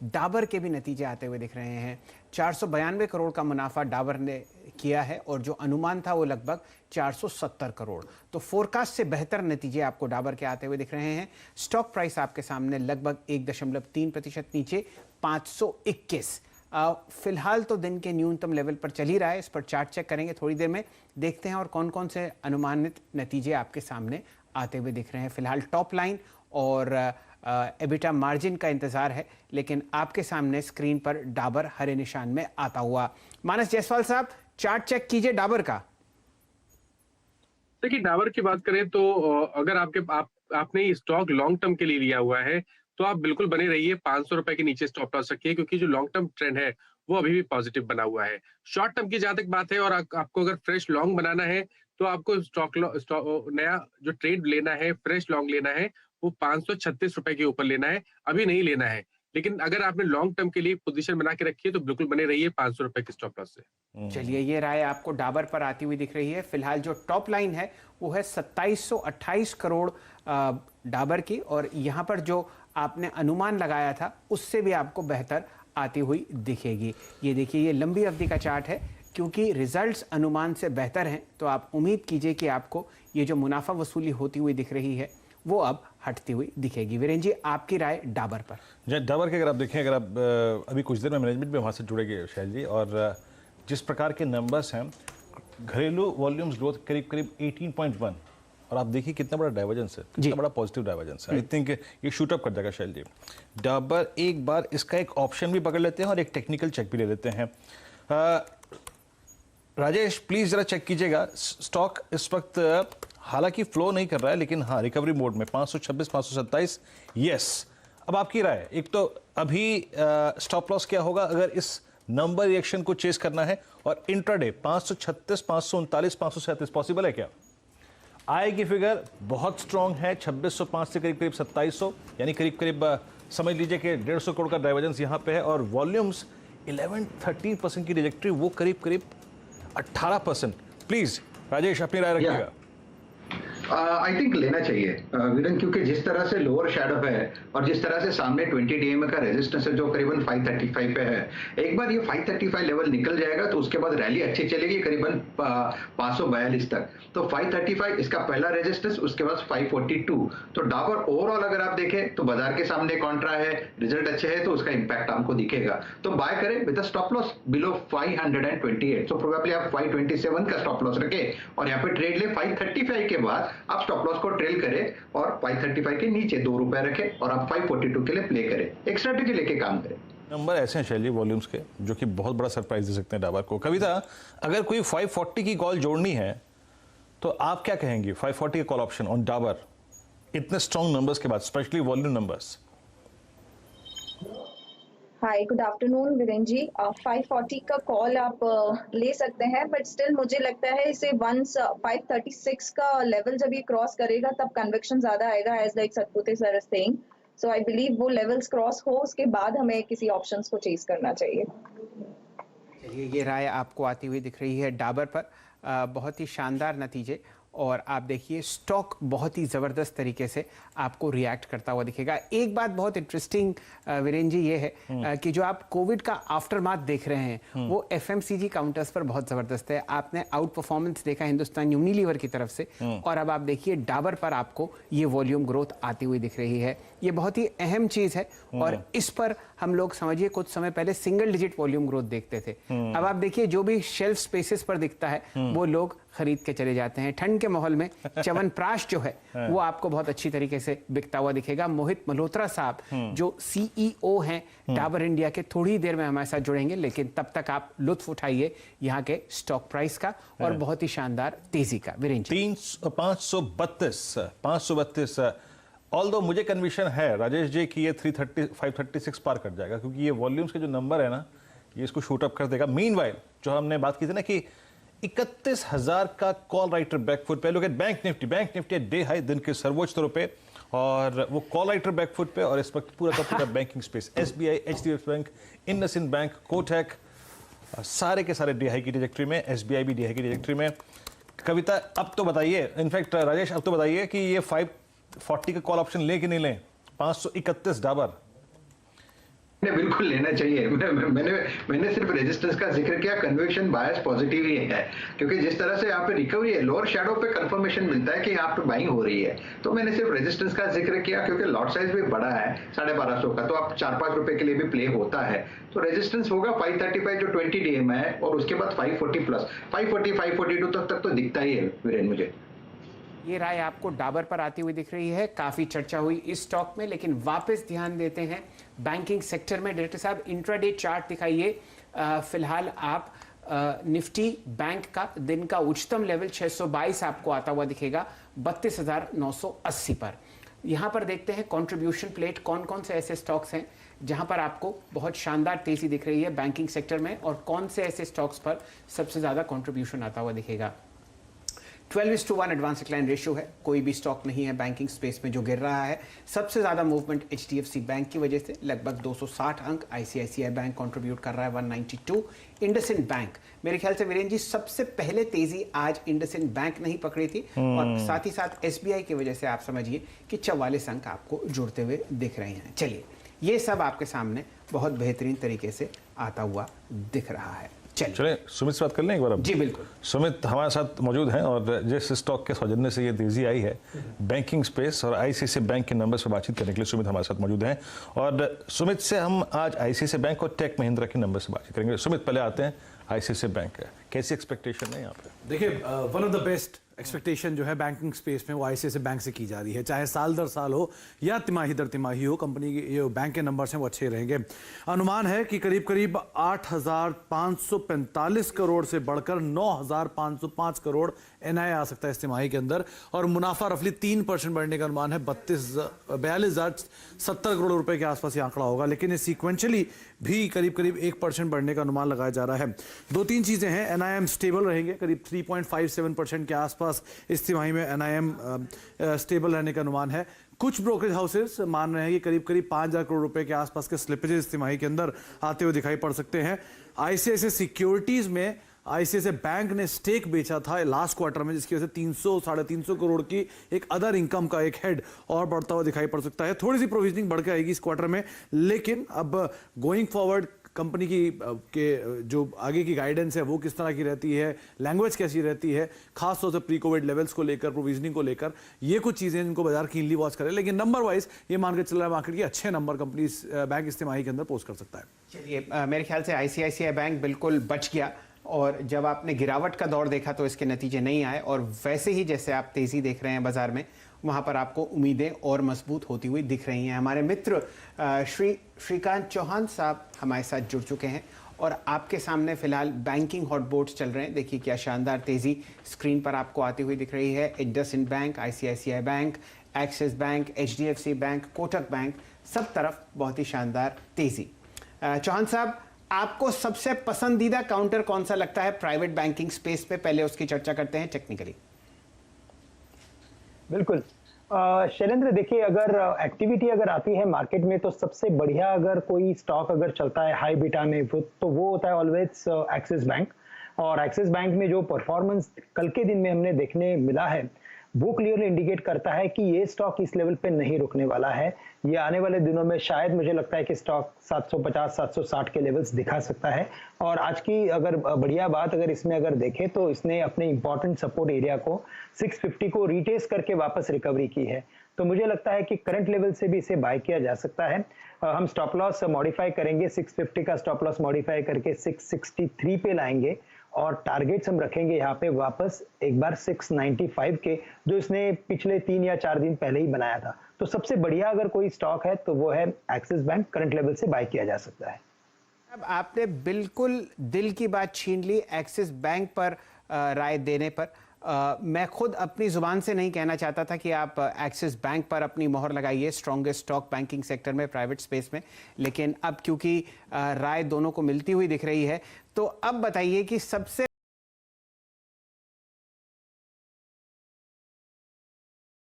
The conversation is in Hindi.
डाबर के भी नतीजे आते हुए दिख रहे हैं। 492 करोड़ का मुनाफा डाबर ने किया है और जो अनुमान था वो लगभग 470 करोड़। तो फोरकास्ट से बेहतर नतीजे आपको डाबर के आते हुए दिख रहे हैं। स्टॉक प्राइस आपके सामने लगभग 1.3% नीचे 521। फिलहाल तो दिन के न्यूनतम लेवल पर चल ही रहा है। इस पर चार्ट चेक करेंगे थोड़ी देर में, देखते हैं और कौन कौन से अनुमानित नतीजे आपके सामने आते हुए दिख रहे हैं। फिलहाल टॉप लाइन और एबिटा मार्जिन का इंतजार है, लेकिन आपके सामने स्क्रीन पर डाबर हरे निशान में आता हुआ। मानस जायसवाल साहब, चार्ट चेक कीजिए डाबर का। देखिए, डाबर की बात करें तो अगर आपने स्टॉक लॉन्ग टर्म के लिए लिया हुआ है तो आप बिल्कुल बने रहिए। 500 रुपए के नीचे स्टॉप लॉस रखिए, क्योंकि जो लॉन्ग टर्म ट्रेंड है वो अभी भी पॉजिटिव बना हुआ है। शॉर्ट टर्म की जहां तक बात है और आपको अगर फ्रेश लॉन्ग बनाना है तो आपको नया जो ट्रेड लेना है, फ्रेश लॉन्ग लेना है, वो 536 रुपए के ऊपर लेना है, अभी नहीं लेना है। लेकिन अगर आपने लॉन्ग टर्म के लिए पोजीशन बना के रखी है तो बिल्कुल बने रहिए 500 रुपए के स्टॉप लॉस से। चलिए, ये राय आपको डाबर पर आती हुई दिख रही है। फिलहाल जो टॉप लाइन है वो है 2728 करोड़ डाबर की, और यहाँ पर जो आपने अनुमान लगाया था उससे भी आपको बेहतर आती हुई दिखेगी। ये देखिए, ये लंबी अवधि का चार्ट है। क्योंकि रिजल्ट्स अनुमान से बेहतर हैं तो आप उम्मीद कीजिए कि आपको ये जो मुनाफा वसूली होती हुई दिख रही है वो अब हटती हुई दिखेगी। वीरेंद्र जी, आपकी राय डाबर पर? डाबर के अगर आप देखें, अगर आप अभी कुछ देर में मैनेजमेंट भी वहाँ से जुड़ेंगे शैल जी, और जिस प्रकार के नंबर्स हैं, घरेलू वॉल्यूम्स ग्रोथ करीब करीब 18.1, और आप देखिए कितना बड़ा डाइवर्जेंस है, कितना बड़ा पॉजिटिव डाइवर्जेंस है। आई थिंक ये शूट अप कर जाएगा शैल जी। डाबर एक बार इसका एक ऑप्शन भी पकड़ लेते हैं और एक टेक्निकल चेक भी ले लेते हैं। राजेश, प्लीज जरा चेक कीजिएगा। स्टॉक इस वक्त हालांकि फ्लो नहीं कर रहा है, लेकिन हाँ रिकवरी मोड में 526, 527। यस, अब आपकी राय। एक तो अभी स्टॉप लॉस क्या होगा अगर इस नंबर रिएक्शन को चेस करना है, और इंट्राडे 536, 539, 537 पॉसिबल है क्या? आय की फिगर बहुत स्ट्रांग है, 2605 से करीब करीब 2700, यानी करीब करीब समझ लीजिए कि 150 करोड़ का डाइवर्जेंस यहाँ पे है, और वॉल्यूम्स 11-13% की ट्रैजेक्टरी, वो करीब करीब 18%। प्लीज राजेश, अपनी राय रखिएगा। आई थिंक लेना चाहिए वीरेंद्र, क्योंकि जिस तरह से लोअर शैडो है और जिस तरह से सामने 20 DMA का रेजिस्टेंस है जो करीबन 535 पे है, एक बार ये 535 लेवल निकल जाएगा तो उसके बाद रैली अच्छी चलेगी करीबन 542 तक। तो 535 इसका पहला रेजिस्टेंस, उसके बाद 542। तो डाबर ओवरऑल अगर आप देखें तो बाजार के सामने कॉन्ट्रा है, रिजल्ट अच्छे है तो उसका इंपैक्ट आपको दिखेगा। तो बाय करें with stop loss below 528। So probably आप 527 का स्टॉप लॉस रखें और यहाँ पे ट्रेड ले 535 के बाद आप स्टॉप लॉस को ट्रेल करें और 535 के नीचे 2 रुपए रखें और आप 542 के लिए प्ले करें। एक स्ट्रेटेजी लेके काम करें। नंबर ऐसे हैं शैली वॉल्यूम्स के जो कि बहुत बड़ा सरप्राइज दे सकते हैं डाबर को। कविता, अगर कोई 540 की कॉल जोड़नी है तो आप क्या कहेंगी? 540 का कॉल ऑप्शन ऑन डाबर इतने स्ट्रॉन्ग नंबर्स के बाद, स्पेशली वॉल्यूम नंबर्स। हाय, गुड आफ्टरनून वीरेंद्र जी। 540 का कॉल आप ले सकते हैं, बट स्टिल मुझे लगता है इसे वंस 536 का लेवल जब ये क्रॉस करेगा तब कन्विक्शन ज्यादा आएगा, as like Satpute sir is saying. So I believe वो लेवल्स क्रॉस हो उसके बाद हमें किसी ऑप्शंस को चेज करना चाहिए। चलिए, ये राय आपको आती हुई दिख रही है डाबर पर। बहुत ही शानदार नतीजे, और आप देखिए स्टॉक बहुत ही ज़बरदस्त तरीके से आपको रिएक्ट करता हुआ दिखेगा। एक बात बहुत इंटरेस्टिंग वीरेंद्र जी ये है कि जो आप कोविड का आफ्टरमाथ देख रहे हैं वो एफएमसीजी काउंटर्स पर बहुत ज़बरदस्त है। आपने आउट परफॉर्मेंस देखा हिंदुस्तान यूनिलीवर की तरफ से, और अब आप देखिए डाबर पर आपको ये वॉल्यूम ग्रोथ आती हुई दिख रही है। ये बहुत ही अहम चीज़ है, और इस पर हम लोग समझिए कुछ समय पहले सिंगल डिजिट वॉल्यूम ग्रोथ देखते थे। अब आप देखिए जो भी शेल्फ स्पेसेस पर दिखता है वो लोग खरीद के चले जाते हैं। ठंड के माहौल में च्यवनप्राश जो है वो आपको बहुत अच्छी तरीके से बिकता हुआ दिखेगा। मोहित मल्होत्रा साहब जो CEO हैं डाबर इंडिया के, थोड़ी देर में हमारे साथ जुड़ेंगे, लेकिन तब तक आप लुत्फ उठाइए यहाँ के स्टॉक प्राइस का और बहुत ही शानदार तेजी का। वीरेंद्र जी, 532 ऑल्दो मुझे कन्विक्शन है राजेश जी कि ये 536 पार कर जाएगा, क्योंकि ये वॉल्यूम्स के जो नंबर है ना, ये इसको शूट अप कर देगा। मीनवाइल जो हमने बात की थी ना कि 31,000 का कॉल राइटर बैकफुट पे, लोग बैंक निफ्टी डे हाई, दिन के सर्वोच्च स्तरों पे, और वो कॉल राइटर बैकफुट पे, और इस वक्त पूरा का पूरा banking space, SBI, HDFC bank, IndusInd bank, Kotak, सारे के सारे डे हाई की ट्रैजेक्टरी में, SBI भी डे हाई की ट्रैजेक्टरी में। कविता, अब तो बताइए, इनफैक्ट राजेश अब तो बताइए कि ये 540 का कॉल ऑप्शन लें कि नहीं लें? 531 डाबर। ने बिल्कुल लेना चाहिए। मैंने सिर्फ रेजिस्टेंस का जिक्र किया, कन्विक्शन बायस पॉजिटिव ही है, क्योंकि जिस तरह से यहाँ पे रिकवरी है, लोअर शैडो पे कंफर्मेशन मिलता है कि यहाँ पे बाइंग हो रही है। तो मैंने सिर्फ रेजिस्टेंस का जिक्र किया क्योंकि लॉट साइज भी बड़ा है 1250 का, तो आप 4-5 रुपए के लिए भी प्ले होता है। तो रेजिस्टेंस होगा 535 जो 20 DM है, और उसके बाद 540 प्लस 542 तक तो दिखता ही है वीरेन मुझे। ये राय आपको डाबर पर आती हुई दिख रही है। काफी चर्चा हुई इस स्टॉक में, लेकिन वापस ध्यान देते हैं बैंकिंग सेक्टर में। डायरेक्टर साहब, इंट्राडे चार्ट दिखाइए। फिलहाल आप निफ्टी बैंक का दिन का उच्चतम लेवल 622 आपको आता हुआ दिखेगा 32,980 पर। यहां पर देखते हैं कंट्रीब्यूशन प्लेट, कौन कौन से ऐसे स्टॉक्स हैं जहां पर आपको बहुत शानदार तेजी दिख रही है बैंकिंग सेक्टर में, और कौन से ऐसे स्टॉक्स पर सबसे ज्यादा कंट्रीब्यूशन आता हुआ दिखेगा। 12:1 एडवांस डिक्लाइन रेशियो है। कोई भी स्टॉक नहीं है बैंकिंग स्पेस में जो गिर रहा है। सबसे ज्यादा मूवमेंट HDFC बैंक की वजह से, लगभग 260 अंक। ICICI बैंक कंट्रीब्यूट कर रहा है 192। इंडसइंड बैंक, मेरे ख्याल से वीरेन जी सबसे पहले तेजी आज इंडसइंड बैंक नहीं पकड़ी थी, और साथ ही साथ SBI की वजह से आप समझिए कि 44 अंक आपको जुड़ते हुए दिख रहे हैं। चलिए, ये सब आपके सामने बहुत बेहतरीन तरीके से आता हुआ दिख रहा है। चलिए सुमित से बात कर लें एक बार अब। जी बिल्कुल। सुमित हमारे साथ मौजूद हैं, और जिस स्टॉक के सौजन्य से ये तेजी आई है बैंकिंग स्पेस और ICICI बैंक के नंबर्स पर बातचीत करने के लिए सुमित हमारे साथ मौजूद हैं। और सुमित से हम आज ICICI बैंक और टेक महिंद्रा के नंबर से बातचीत करेंगे। सुमित, पहले आते हैं ICICI बैंक, कैसी एक्सपेक्टेशन है यहाँ पे? देखिए, one of the best expectation जो है बैंकिंग स्पेस में वो ICICI बैंक से की जा रही है। चाहे साल दर साल हो या तिमाही दर तिमाही हो, कंपनी के जो बैंक के नंबर्स हैं वो अच्छे रहेंगे। अनुमान है कि करीब करीब 8,545 करोड़ से बढ़कर 9,505 करोड़ NI आ सकता है इस तिमाही के अंदर, और मुनाफा रफली 3% बढ़ने का अनुमान है। 42,070 करोड़ रुपए के आसपास ये आंकड़ा होगा, लेकिन ये सीक्वेंशियली भी करीब करीब 1% बढ़ने का अनुमान लगाया जा रहा है। 2-3 चीजें हैं। NIM स्टेबल रहेंगे, करीब 3.57% के आसपास इस तिमाही में NIM स्टेबल रहने का अनुमान है। कुछ ब्रोकरेज हाउसेस मान रहे हैं कि करीब करीब 5,000 करोड़ रुपए के आसपास के स्लिपेजेस इस तिमाही के अंदर आते हुए दिखाई पड़ सकते हैं। ICICI सिक्योरिटीज में ICICI बैंक ने स्टेक बेचा था लास्ट क्वार्टर में, जिसकी वजह से 300-350 करोड़ की एक अदर इनकम का एक हेड और बढ़ता हुआ दिखाई पड़ सकता है। थोड़ी सी प्रोविजनिंग बढ़ के आएगी इस क्वार्टर में, लेकिन अब गोइंग फॉरवर्ड कंपनी की के जो आगे की गाइडेंस है वो किस तरह की रहती है, लैंग्वेज कैसी रहती है, खास तौर से प्री कोविड लेवल्स को लेकर, प्रोविजनिंग को लेकर, ये कुछ चीजें जिनको बाजार कीनली वॉच करे। लेकिन नंबर वाइज ये मान के चल रहा है मार्केट की अच्छे नंबर कंपनी बैंक इस तिमाही के अंदर पोस्ट कर सकता है। चलिए, मेरे ख्याल से ICICI बैंक बिल्कुल बच गया, और जब आपने गिरावट का दौर देखा तो इसके नतीजे नहीं आए, और वैसे ही जैसे आप तेजी देख रहे हैं बाजार में, वहां पर आपको उम्मीदें और मजबूत होती हुई दिख रही हैं। हमारे मित्र श्रीकांत चौहान साहब हमारे साथ जुड़ चुके हैं, और आपके सामने फिलहाल बैंकिंग हॉट बोर्ड्स चल रहे हैं। देखिए क्या शानदार तेजी स्क्रीन पर आपको आती हुई दिख रही है। IndusInd bank, ICICI bank, axis bank, HDFC bank, Kotak bank, सब तरफ बहुत ही शानदार तेजी। चौहान साहब, आपको सबसे पसंदीदा काउंटर कौन सा लगता है प्राइवेट बैंकिंग स्पेस पे? पहले उसकी चर्चा करते हैं टेक्निकली। बिल्कुल शैलेंद्र, देखिए अगर एक्टिविटी अगर आती है मार्केट में तो सबसे बढ़िया अगर कोई स्टॉक अगर चलता है हाई बीटा में तो वो होता है ऑलवेज एक्सिस बैंक। और एक्सिस बैंक में जो परफॉर्मेंस कल के दिन में हमने देखने मिला है वो क्लियरली इंडिकेट करता है कि ये स्टॉक इस लेवल पे नहीं रुकने वाला है। ये आने वाले दिनों में शायद मुझे लगता है कि स्टॉक 750-760 के लेवल्स दिखा सकता है। और आज की अगर बढ़िया बात अगर इसमें अगर देखें तो इसने अपने इंपॉर्टेंट सपोर्ट एरिया को 650 को रिटेस्ट करके वापस रिकवरी की है। तो मुझे लगता है कि करंट लेवल से भी इसे बाय किया जा सकता है। हम स्टॉप लॉस मॉडिफाई करेंगे, 650 का स्टॉप लॉस मॉडिफाई करके 663 पे लाएंगे, और टारगेट्स हम रखेंगे यहाँ पे वापस एक बार 695 के, जो इसने पिछले 3 या 4 दिन पहले ही बनाया था। तो सबसे बढ़िया अगर कोई स्टॉक है तो वो है एक्सिस बैंक, करंट लेवल से बाय किया जा सकता है। अब आपने बिल्कुल दिल की बात छीन ली एक्सिस बैंक पर राय देने पर। मैं खुद अपनी जुबान से नहीं कहना चाहता था कि आप एक्सिस बैंक पर अपनी मोहर लगाइए स्ट्रॉन्गेस्ट स्टॉक बैंकिंग सेक्टर में, प्राइवेट स्पेस में, लेकिन अब क्योंकि राय दोनों को मिलती हुई दिख रही है, तो अब बताइए कि सबसे